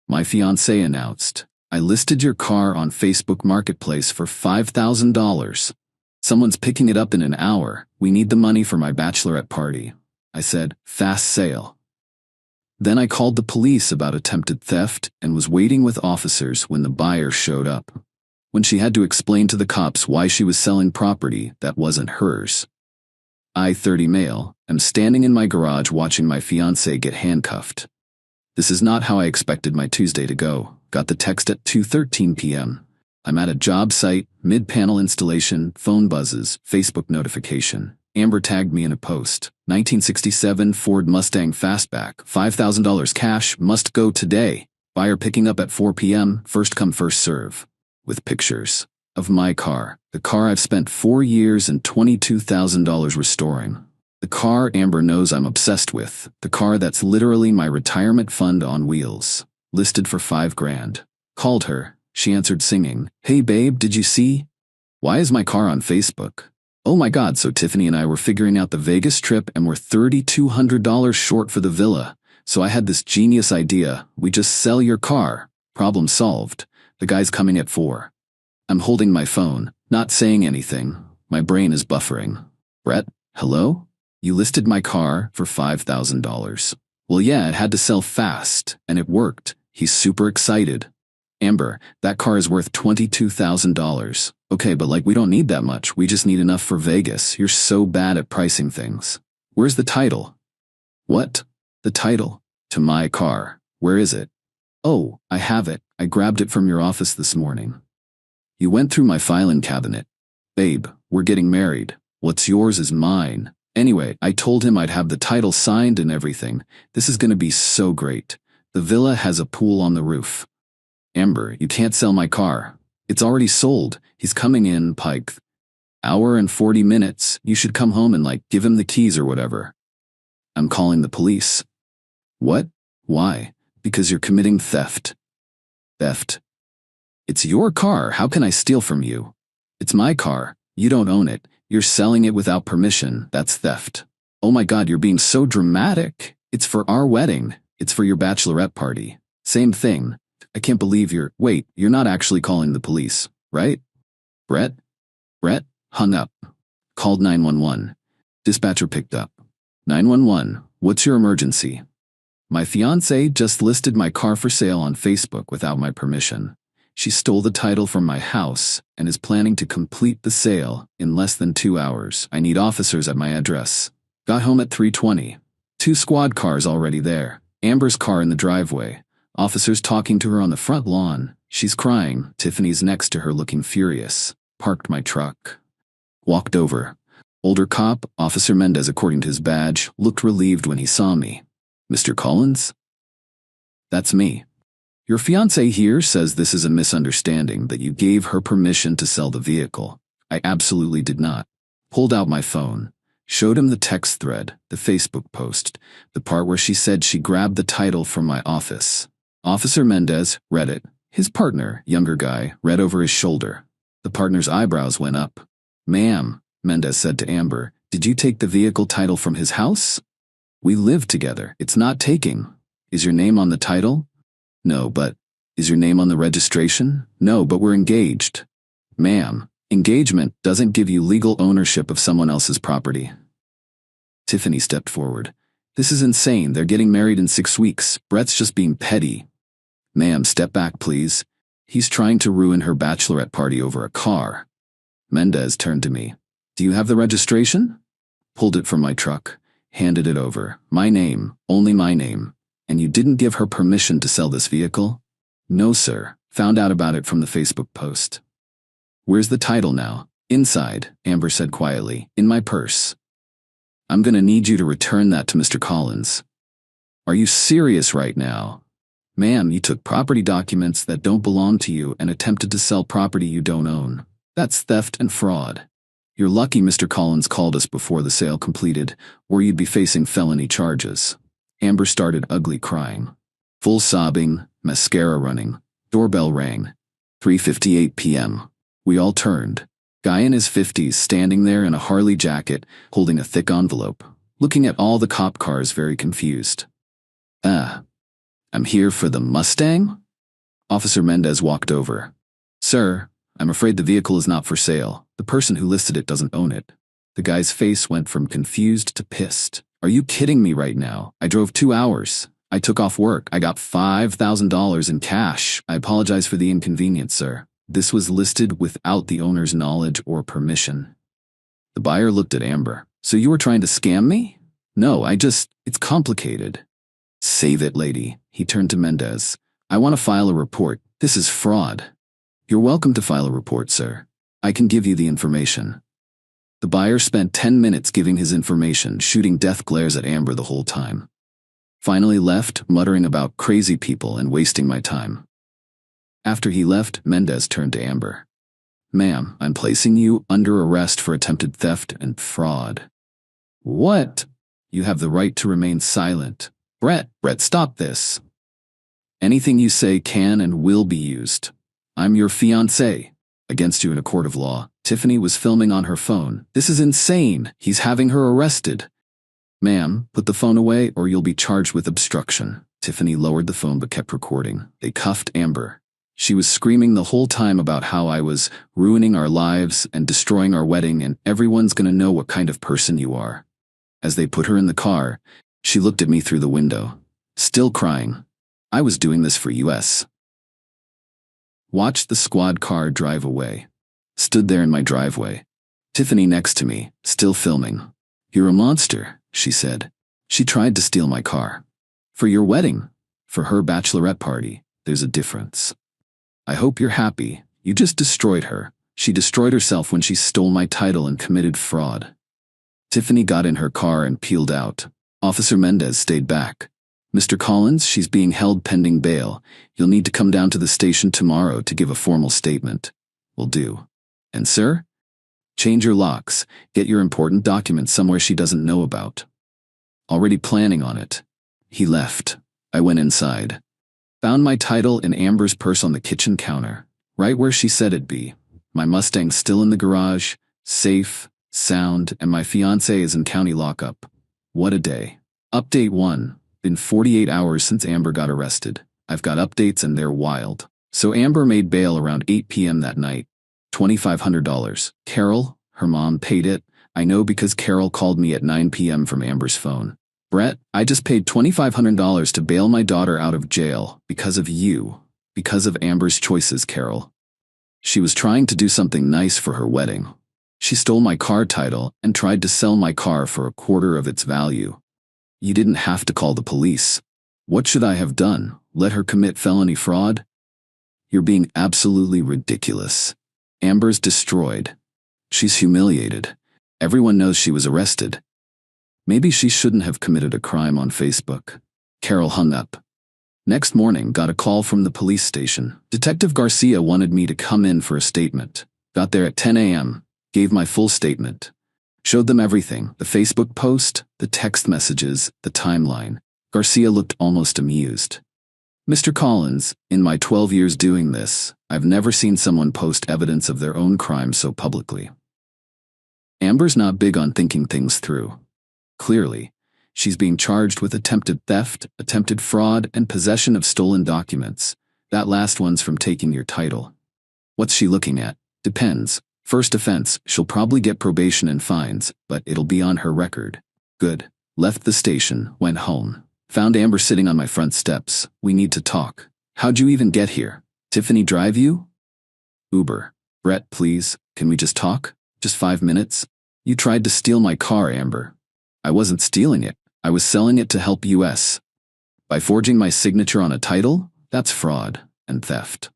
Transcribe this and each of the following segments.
My fiancé announced, "I listed your car on Facebook Marketplace for $5,000. Someone's picking it up in an hour. We need the money for my bachelorette party." I said, "Fast sale." Then I called the police about attempted theft and was waiting with officers when the buyer showed up. When she had to explain to the cops why she was selling property that wasn't hers. I, 30 male, am standing in my garage watching my fiancé get handcuffed. This is not how I expected my Tuesday to go. Got the text at 2:13 p.m. I'm at a job site, mid-panel installation, phone buzzes, Facebook notification. Amber tagged me in a post. 1967 Ford Mustang Fastback, $5,000 cash, must go today. Buyer picking up at 4 p.m., first come first serve. With pictures of my car, the car I've spent 4 years and $22,000 restoring. The car Amber knows I'm obsessed with, the car that's literally my retirement fund on wheels. Listed for $5,000. Called her, she answered singing, "Hey babe, did you see? Why is my car on Facebook?" Oh my god, so Tiffany and I were figuring out the Vegas trip and we're $3,200 short for the villa. So I had this genius idea, we just sell your car. Problem solved. The guy's coming at 4. I'm holding my phone, not saying anything. My brain is buffering. "Brett, hello? You listed my car for $5,000. Well yeah, it had to sell fast, and it worked." He's super excited. "Amber, that car is worth $22,000. Okay, but we don't need that much. We just need enough for Vegas. You're so bad at pricing things. Where's the title?" "What? The title? To my car. Where is it?" "Oh, I have it. I grabbed it from your office this morning." "You went through my filing cabinet." "Babe, we're getting married. What's yours is mine." Anyway, I told him I'd have the title signed and everything. This is gonna be so great. The villa has a pool on the roof. "Amber, you can't sell my car. It's already sold. He's coming in, Pike. Hour and 40 minutes. You should come home and give him the keys or whatever." "I'm calling the police." "What? Why?" "Because you're committing theft." "Theft? It's your car. How can I steal from you?" "It's my car. You don't own it. You're selling it without permission. That's theft." "Oh my god, you're being so dramatic. It's for our wedding. It's for your bachelorette party. Same thing. I can't believe Wait, you're not actually calling the police, right?" Brett hung up. Called 911. Dispatcher picked up. 911, what's your emergency?" "My fiancée just listed my car for sale on Facebook without my permission. She stole the title from my house and is planning to complete the sale in less than 2 hours. I need officers at my address. Got home at 3:20. 2 squad cars already there. Amber's car in the driveway. Officers talking to her on the front lawn. She's crying. Tiffany's next to her looking furious. Parked my truck. Walked over. Older cop, Officer Mendez according to his badge, looked relieved when he saw me. "Mr. Collins?" "That's me. Your fiancée here says this is a misunderstanding, that you gave her permission to sell the vehicle." I absolutely did not. Pulled out my phone. Showed him the text thread, the Facebook post, the part where she said she grabbed the title from my office. Officer Mendez read it. His partner, younger guy, read over his shoulder. The partner's eyebrows went up. "Ma'am," Mendez said to Amber, "did you take the vehicle title from his house?" "We live together. It's not taking." "Is your name on the title?" "No, but..." "Is your name on the registration?" "No, but we're engaged." "Ma'am, engagement doesn't give you legal ownership of someone else's property." Tiffany stepped forward. "This is insane. They're getting married in 6 weeks. Brett's just being petty." "Ma'am, step back, please. He's trying to ruin her bachelorette party over a car." Mendez turned to me. "Do you have the registration?" Pulled it from my truck. Handed it over. "My name, only my name. And you didn't give her permission to sell this vehicle?" "No, sir. Found out about it from the Facebook post." "Where's the title now?" "Inside," Amber said quietly. "In my purse." "I'm gonna need you to return that to Mr. Collins." "Are you serious right now?" "Ma'am, you took property documents that don't belong to you and attempted to sell property you don't own. That's theft and fraud. You're lucky Mr. Collins called us before the sale completed, or you'd be facing felony charges." Amber started ugly crying. Full sobbing, mascara running. Doorbell rang. 3:58 p.m. We all turned. Guy in his 50s standing there in a Harley jacket, holding a thick envelope, looking at all the cop cars very confused. I'm here for the Mustang? Officer Mendez walked over. Sir, I'm afraid the vehicle is not for sale. The person who listed it doesn't own it. The guy's face went from confused to pissed. Are you kidding me right now? I drove 2 hours. I took off work. I got $5,000 in cash. I apologize for the inconvenience, sir. This was listed without the owner's knowledge or permission. The buyer looked at Amber. So you were trying to scam me? No, it's complicated. Save it, lady. He turned to Mendez. I want to file a report. This is fraud. You're welcome to file a report, sir. I can give you the information. The buyer spent 10 minutes giving his information, shooting death glares at Amber the whole time. Finally left, muttering about crazy people and wasting my time. After he left, Mendez turned to Amber. Ma'am, I'm placing you under arrest for attempted theft and fraud. What? You have the right to remain silent. Brett, stop this. Anything you say can and will be used. I'm your fiancé. Against you in a court of law. Tiffany was filming on her phone. This is insane. He's having her arrested. Ma'am, put the phone away or you'll be charged with obstruction. Tiffany lowered the phone but kept recording. They cuffed Amber. She was screaming the whole time about how I was ruining our lives and destroying our wedding and everyone's gonna know what kind of person you are. As they put her in the car, she looked at me through the window, still crying. I was doing this for US. Watched the squad car drive away. Stood there in my driveway. Tiffany next to me, still filming. You're a monster, she said. She tried to steal my car. For your wedding. For her bachelorette party. There's a difference. I hope you're happy. You just destroyed her. She destroyed herself when she stole my title and committed fraud. Tiffany got in her car and peeled out. Officer Mendez stayed back. Mr. Collins, she's being held pending bail. You'll need to come down to the station tomorrow to give a formal statement. Will do. And sir? Change your locks. Get your important documents somewhere she doesn't know about. Already planning on it. He left. I went inside. Found my title in Amber's purse on the kitchen counter, right where she said it'd be. My Mustang's still in the garage, safe, sound, and my fiancé is in county lockup. What a day. Update 1. Been 48 hours since Amber got arrested. I've got updates and they're wild. So Amber made bail around 8 p.m. that night. $2,500. Carol, her mom, paid it. I know because Carol called me at 9 p.m. from Amber's phone. Brett, I just paid $2,500 to bail my daughter out of jail because of you. Because of Amber's choices, Carol. She was trying to do something nice for her wedding. She stole my car title and tried to sell my car for a quarter of its value. You didn't have to call the police. What should I have done? Let her commit felony fraud? You're being absolutely ridiculous. Amber's destroyed. She's humiliated. Everyone knows she was arrested. Maybe she shouldn't have committed a crime on Facebook. Carol hung up. Next morning, got a call from the police station. Detective Garcia wanted me to come in for a statement. Got there at 10 a.m. Gave my full statement. Showed them everything, the Facebook post, the text messages, the timeline. Garcia looked almost amused. Mr. Collins, in my 12 years doing this, I've never seen someone post evidence of their own crime so publicly. Amber's not big on thinking things through. Clearly, she's being charged with attempted theft, attempted fraud, and possession of stolen documents. That last one's from taking your title. What's she looking at? Depends. First offense, she'll probably get probation and fines, but it'll be on her record. Good. Left the station, went home. Found Amber sitting on my front steps. We need to talk. How'd you even get here? Tiffany drive you? Uber. Brett, please, can we just talk? Just 5 minutes? You tried to steal my car, Amber. I wasn't stealing it. I was selling it to help US. By forging my signature on a title? That's fraud and theft.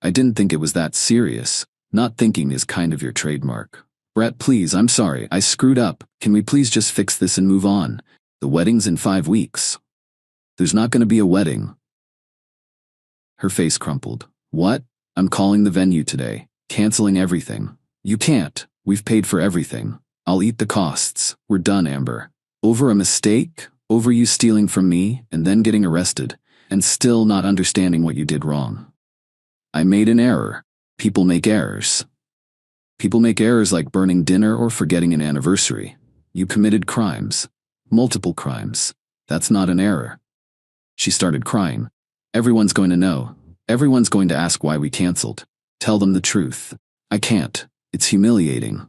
I didn't think it was that serious. Not thinking is kind of your trademark. Brett, please, I'm sorry. I screwed up. Can we please just fix this and move on? The wedding's in 5 weeks. There's not going to be a wedding. Her face crumpled. What? I'm calling the venue today. Canceling everything. You can't. We've paid for everything. I'll eat the costs. We're done, Amber. Over a mistake? Over you stealing from me and then getting arrested and still not understanding what you did wrong. I made an error. People make errors. People make errors like burning dinner or forgetting an anniversary. You committed crimes. Multiple crimes. That's not an error. She started crying. Everyone's going to know. Everyone's going to ask why we canceled. Tell them the truth. I can't. It's humiliating.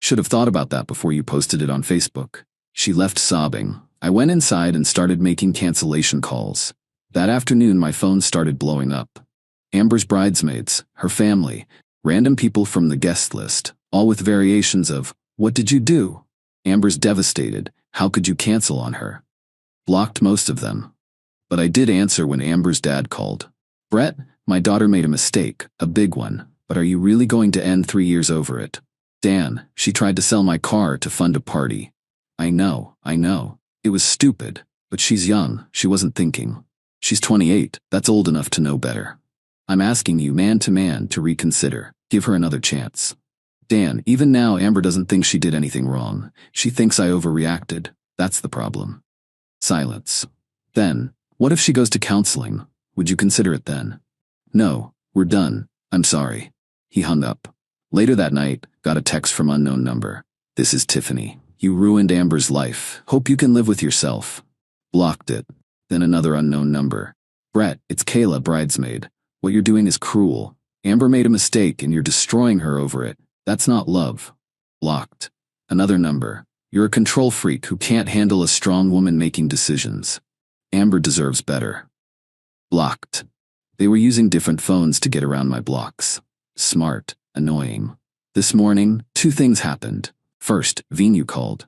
Should have thought about that before you posted it on Facebook. She left sobbing. I went inside and started making cancellation calls. That afternoon my phone started blowing up. Amber's bridesmaids, her family, random people from the guest list, all with variations of, "What did you do?" Amber's devastated. How could you cancel on her? Blocked most of them. But I did answer when Amber's dad called. "Brett, my daughter made a mistake, a big one, but are you really going to end 3 years over it?" "Dan, she tried to sell my car to fund a party." I know. It was stupid, but she's young, she wasn't thinking. She's 28, that's old enough to know better. I'm asking you man to man to reconsider, give her another chance. Dan, even now Amber doesn't think she did anything wrong. She thinks I overreacted. That's the problem. Silence. Then, what if she goes to counseling? Would you consider it then? No, we're done. I'm sorry. He hung up. Later that night, got a text from unknown number. "This is Tiffany. You ruined Amber's life. Hope you can live with yourself." Blocked it. Then another unknown number. "Brett, it's Kayla, bridesmaid. What you're doing is cruel. Amber made a mistake and you're destroying her over it. That's not love." Blocked. Another number. "You're a control freak who can't handle a strong woman making decisions. Amber deserves better." Blocked. They were using different phones to get around my blocks. Smart, annoying. This morning, 2 things happened. First, Venu called.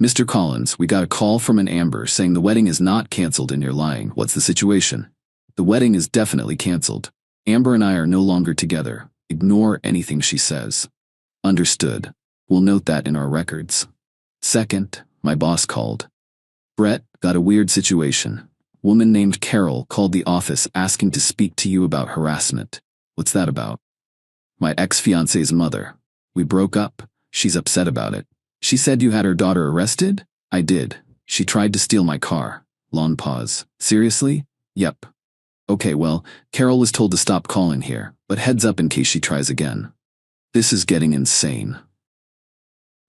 "Mr. Collins, we got a call from an Amber saying the wedding is not canceled and you're lying. What's the situation?" "The wedding is definitely canceled. Amber and I are no longer together. Ignore anything she says." "Understood. We'll note that in our records." Second, my boss called. "Brett, got a weird situation. Woman named Carol called the office asking to speak to you about harassment." "What's that about?" "My ex-fiancée's mother. We broke up. She's upset about it. She said you had her daughter arrested?" "I did. She tried to steal my car." Long pause. "Seriously?" "Yep." "Okay, well, Carol was told to stop calling here, but heads up in case she tries again." This is getting insane.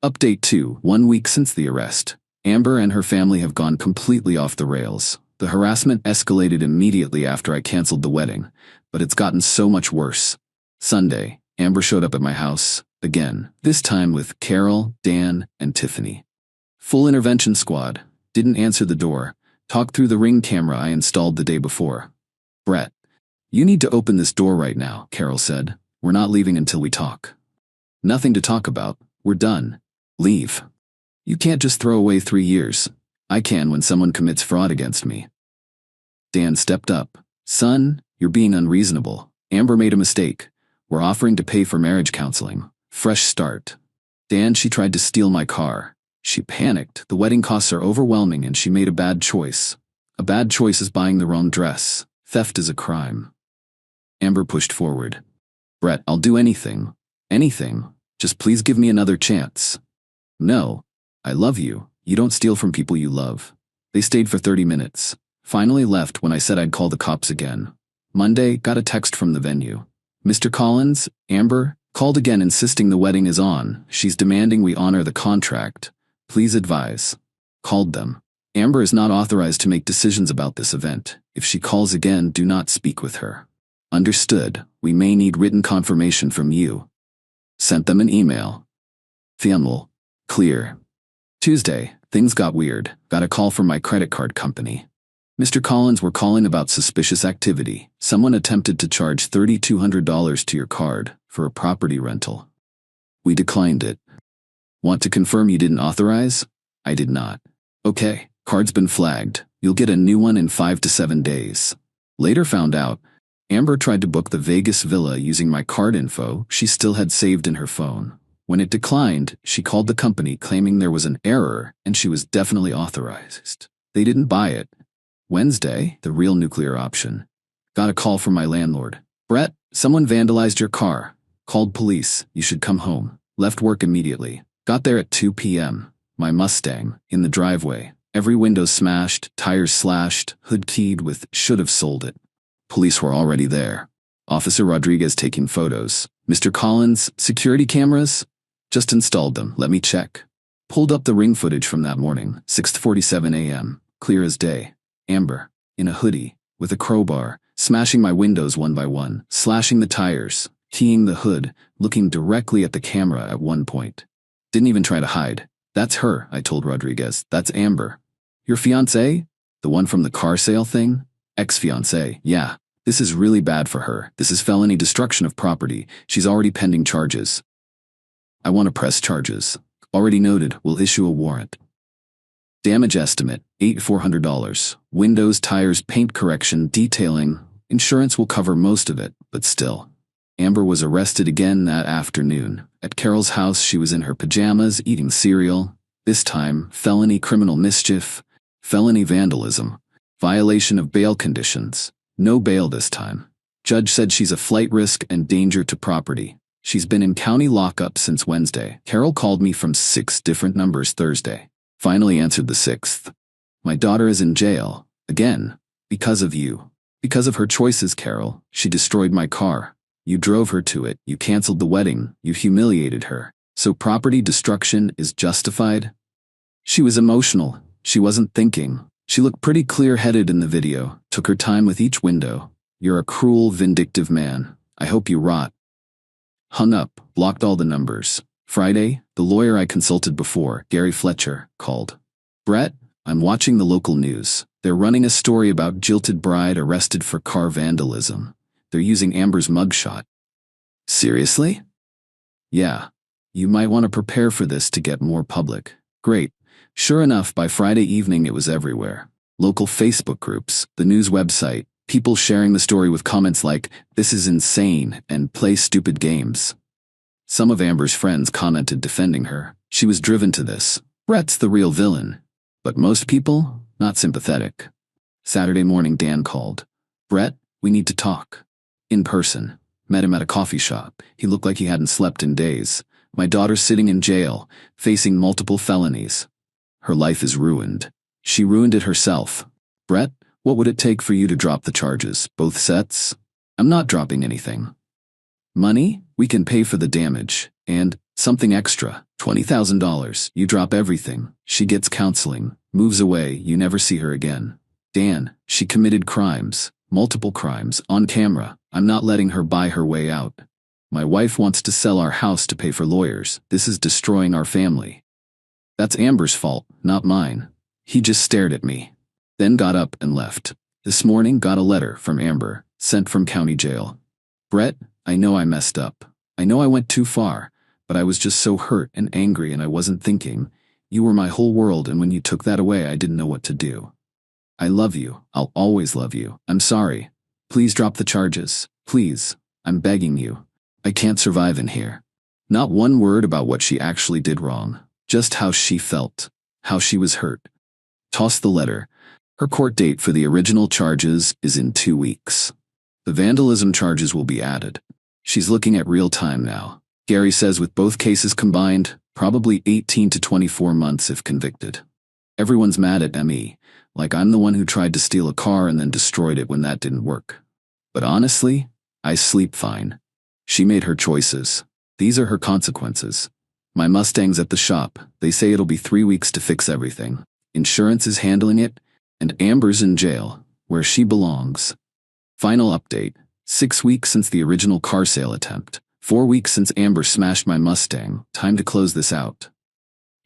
Update 2. 1 week since the arrest. Amber and her family have gone completely off the rails. The harassment escalated immediately after I canceled the wedding, but it's gotten so much worse. Sunday, Amber showed up at my house, again, this time with Carol, Dan, and Tiffany. Full intervention squad. Didn't answer the door. Talked through the Ring camera I installed the day before. "Brett, you need to open this door right now," Carol said. "We're not leaving until we talk." "Nothing to talk about. We're done." "Leave." "You can't just throw away 3 years. I can when someone commits fraud against me." Dan stepped up. "Son, you're being unreasonable. Amber made a mistake. We're offering to pay for marriage counseling. Fresh start." "Dan, she tried to steal my car. She panicked. The wedding costs are overwhelming and she made a bad choice. A bad choice is buying the wrong dress. Theft is a crime." Amber pushed forward. "Brett, I'll do anything. Anything. Just please give me another chance." "No. I love you. You don't steal from people you love." They stayed for 30 minutes. Finally left when I said I'd call the cops again. Monday, got a text from the venue. "Mr. Collins, Amber, called again insisting the wedding is on. She's demanding we honor the contract. Please advise." Called them. "Amber is not authorized to make decisions about this event. If she calls again, do not speak with her." "Understood. We may need written confirmation from you." Sent them an email. Fiancée. Clear. Tuesday, things got weird. Got a call from my credit card company. "Mr. Collins, we're calling about suspicious activity. Someone attempted to charge $3,200 to your card for a property rental. We declined it. Want to confirm you didn't authorize?" "I did not." "Okay, card's been flagged. You'll get a new one in 5 to 7 days." Later found out, Amber tried to book the Vegas villa using my card info she still had saved in her phone. When it declined, she called the company claiming there was an error and she was definitely authorized. They didn't buy it. Wednesday, the real nuclear option. Got a call from my landlord. "Brett, someone vandalized your car. Called police. You should come home." Left work immediately. Got there at 2 p.m. My Mustang, in the driveway. Every window smashed, tires slashed, hood keyed with "should've sold it." Police were already there. Officer Rodriguez taking photos. "Mr. Collins, security cameras?" "Just installed them. Let me check." Pulled up the Ring footage from that morning, 6:47 a.m. Clear as day. Amber. in a hoodie, with a crowbar, smashing my windows one by one, slashing the tires, teeing the hood, looking directly at the camera at one point. Didn't even try to hide. That's her, I told Rodriguez. That's Amber. Your fiancée? The one from the car sale thing? Ex-fiancé, yeah. This is really bad for her. This is felony destruction of property. She's already pending charges. I want to press charges. Already noted, will issue a warrant. Damage estimate, $8,400. Windows, tires, paint correction, detailing. Insurance will cover most of it, but still. Amber was arrested again that afternoon. At Carol's house, she was in her pajamas, eating cereal. This time, felony criminal mischief, felony vandalism, violation of bail conditions. No bail this time. Judge said she's a flight risk and danger to property. She's been in county lockup since Wednesday. Carol called me from 6 different numbers Thursday. Finally answered the 6th. My daughter is in jail. Again. Because of you. Because of her choices, Carol. She destroyed my car. You drove her to it. You canceled the wedding. You humiliated her. So property destruction is justified? She was emotional. She wasn't thinking. She looked pretty clear-headed in the video. Took her time with each window. You're a cruel, vindictive man. I hope you rot. Hung up. Blocked all the numbers. Friday, the lawyer I consulted before, Gary Fletcher, called. Brett, I'm watching the local news. They're running a story about jilted bride arrested for car vandalism. They're using Amber's mugshot. Seriously? Yeah. You might want to prepare for this to get more public. Great. Sure enough, by Friday evening it was everywhere. Local Facebook groups, the news website, people sharing the story with comments like, "This is insane," and "Play stupid games." Some of Amber's friends commented defending her. She was driven to this. Brett's the real villain. But most people, not sympathetic. Saturday morning Dan called. Brett, we need to talk. In person. Met him at a coffee shop. He looked like he hadn't slept in days. My daughter's sitting in jail, facing multiple felonies. Her life is ruined. She ruined it herself. Brett, what would it take for you to drop the charges, both sets? I'm not dropping anything. Money? We can pay for the damage. And something extra. $20,000. You drop everything. She gets counseling. Moves away. You never see her again. Dan, she committed crimes. Multiple crimes. On camera. I'm not letting her buy her way out. My wife wants to sell our house to pay for lawyers. This is destroying our family. That's Amber's fault, not mine. He just stared at me. Then got up and left. This morning got a letter from Amber, sent from county jail. Brett, I know I messed up. I know I went too far, but I was just so hurt and angry and I wasn't thinking. You were my whole world, and when you took that away I didn't know what to do. I love you. I'll always love you. I'm sorry. Please drop the charges. Please. I'm begging you. I can't survive in here. Not one word about what she actually did wrong. Just how she felt. How she was hurt. Toss the letter. Her court date for the original charges is in 2 weeks. The vandalism charges will be added. She's looking at real time now. Gary says with both cases combined, probably 18 to 24 months if convicted. Everyone's mad at me, like I'm the one who tried to steal a car and then destroyed it when that didn't work. But honestly, I sleep fine. She made her choices. These are her consequences. My Mustang's at the shop. They say it'll be 3 weeks to fix everything. Insurance is handling it, and Amber's in jail, where she belongs. Final update. 6 weeks since the original car sale attempt. 4 weeks since Amber smashed my Mustang. Time to close this out.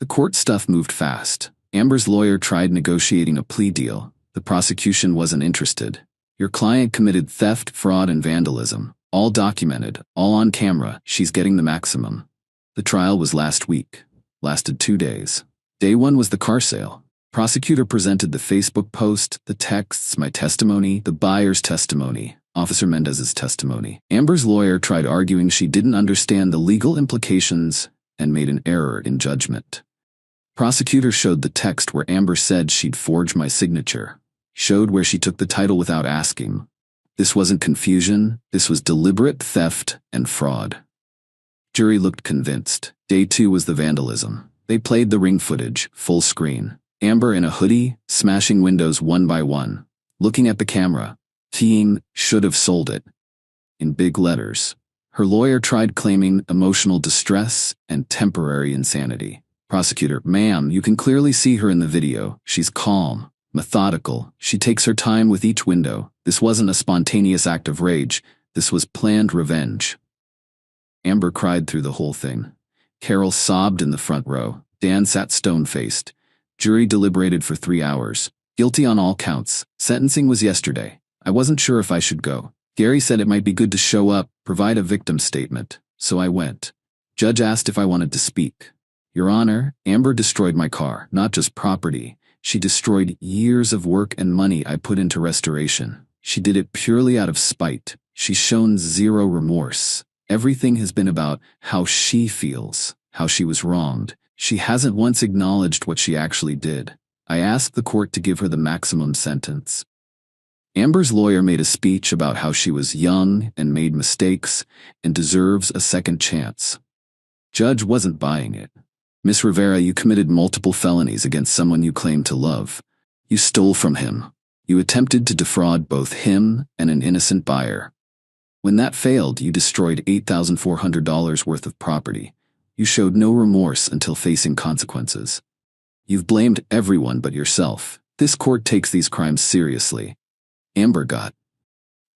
The court stuff moved fast. Amber's lawyer tried negotiating a plea deal. The prosecution wasn't interested. Your client committed theft, fraud, and vandalism. All documented, all on camera. She's getting the maximum. The trial was last week. Lasted 2 days. Day 1 was the car sale. Prosecutor presented the Facebook post, the texts, my testimony, the buyer's testimony, Officer Mendez's testimony. Amber's lawyer tried arguing she didn't understand the legal implications and made an error in judgment. Prosecutor showed the text where Amber said she'd forged my signature. Showed where she took the title without asking. This wasn't confusion, this was deliberate theft and fraud. Jury looked convinced. Day 2 was the vandalism. They played the ring footage, full screen. Amber in a hoodie, smashing windows one by one. Looking at the camera. Team should have sold it. In big letters. Her lawyer tried claiming emotional distress and temporary insanity. Prosecutor, ma'am, you can clearly see her in the video. She's calm. Methodical. She takes her time with each window. This wasn't a spontaneous act of rage. This was planned revenge. Amber cried through the whole thing. Carol sobbed in the front row. Dan sat stone-faced. Jury deliberated for 3 hours. Guilty on all counts. Sentencing was yesterday. I wasn't sure if I should go. Gary said it might be good to show up, provide a victim statement. So I went. Judge asked if I wanted to speak. Your Honor, Amber destroyed my car, not just property. She destroyed years of work and money I put into restoration. She did it purely out of spite. She's shown zero remorse. Everything has been about how she feels, how she was wronged. She hasn't once acknowledged what she actually did. I asked the court to give her the maximum sentence. Amber's lawyer made a speech about how she was young and made mistakes and deserves a second chance. Judge wasn't buying it. Miss Rivera, you committed multiple felonies against someone you claimed to love. You stole from him. You attempted to defraud both him and an innocent buyer. When that failed, you destroyed $8,400 worth of property. You showed no remorse until facing consequences. You've blamed everyone but yourself. This court takes these crimes seriously. Amber got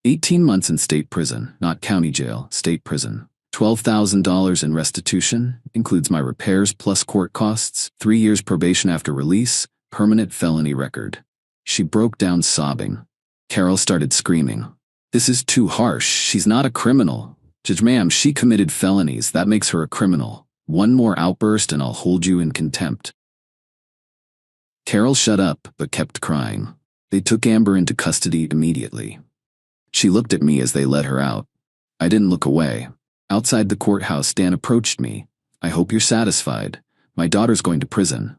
18 months in state prison, not county jail, state prison. $12,000 in restitution, includes my repairs plus court costs, 3 years probation after release, permanent felony record. She broke down sobbing. Carol started screaming. This is too harsh. She's not a criminal. Judge, ma'am, she committed felonies. That makes her a criminal. One more outburst and I'll hold you in contempt. Carol shut up but kept crying. They took Amber into custody immediately. She looked at me as they let her out. I didn't look away. Outside the courthouse, Dan approached me. I hope you're satisfied. My daughter's going to prison.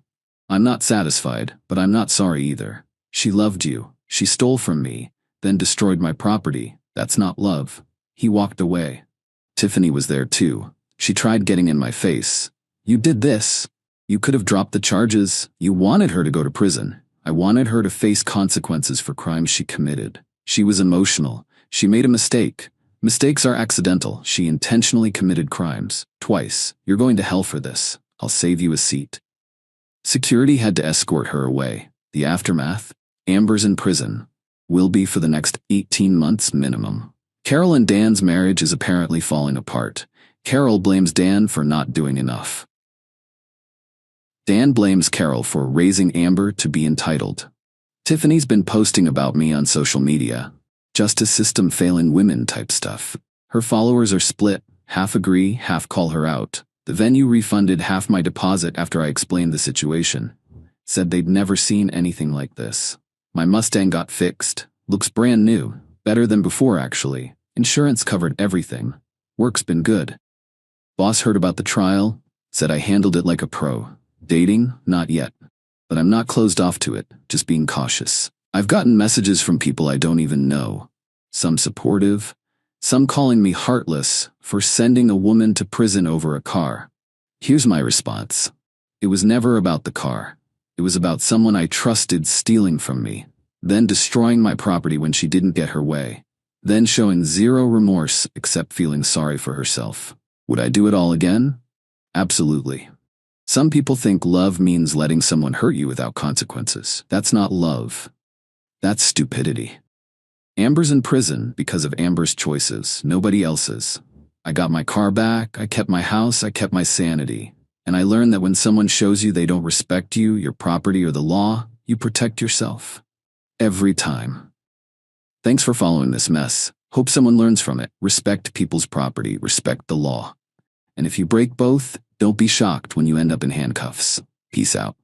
I'm not satisfied, but I'm not sorry either. She loved you. She stole from me, then destroyed my property. That's not love. He walked away. Tiffany was there too. She tried getting in my face. You did this. You could have dropped the charges. You wanted her to go to prison. I wanted her to face consequences for crimes she committed. She was emotional. She made a mistake. Mistakes are accidental. She intentionally committed crimes. Twice. You're going to hell for this. I'll save you a seat. Security had to escort her away. The aftermath? Amber's in prison. Will be for the next 18 months minimum. Carol and Dan's marriage is apparently falling apart. Carol blames Dan for not doing enough. Dan blames Carol for raising Amber to be entitled. Tiffany's been posting about me on social media. Justice system failing women type stuff. Her followers are split, half agree, half call her out. The venue refunded half my deposit after I explained the situation. Said they'd never seen anything like this. My Mustang got fixed. Looks brand new. Better than before actually. Insurance covered everything. Work's been good. Boss heard about the trial. Said I handled it like a pro. Dating? Not yet. But I'm not closed off to it, just being cautious. I've gotten messages from people I don't even know. Some supportive, some calling me heartless for sending a woman to prison over a car. Here's my response. It was never about the car. It was about someone I trusted stealing from me, then destroying my property when she didn't get her way, then showing zero remorse except feeling sorry for herself. Would I do it all again? Absolutely. Some people think love means letting someone hurt you without consequences. That's not love. That's stupidity. Amber's in prison because of Amber's choices, nobody else's. I got my car back, I kept my house, I kept my sanity. And I learned that when someone shows you they don't respect you, your property, or the law, you protect yourself. Every time. Thanks for following this mess. Hope someone learns from it. Respect people's property, respect the law. And if you break both, don't be shocked when you end up in handcuffs. Peace out.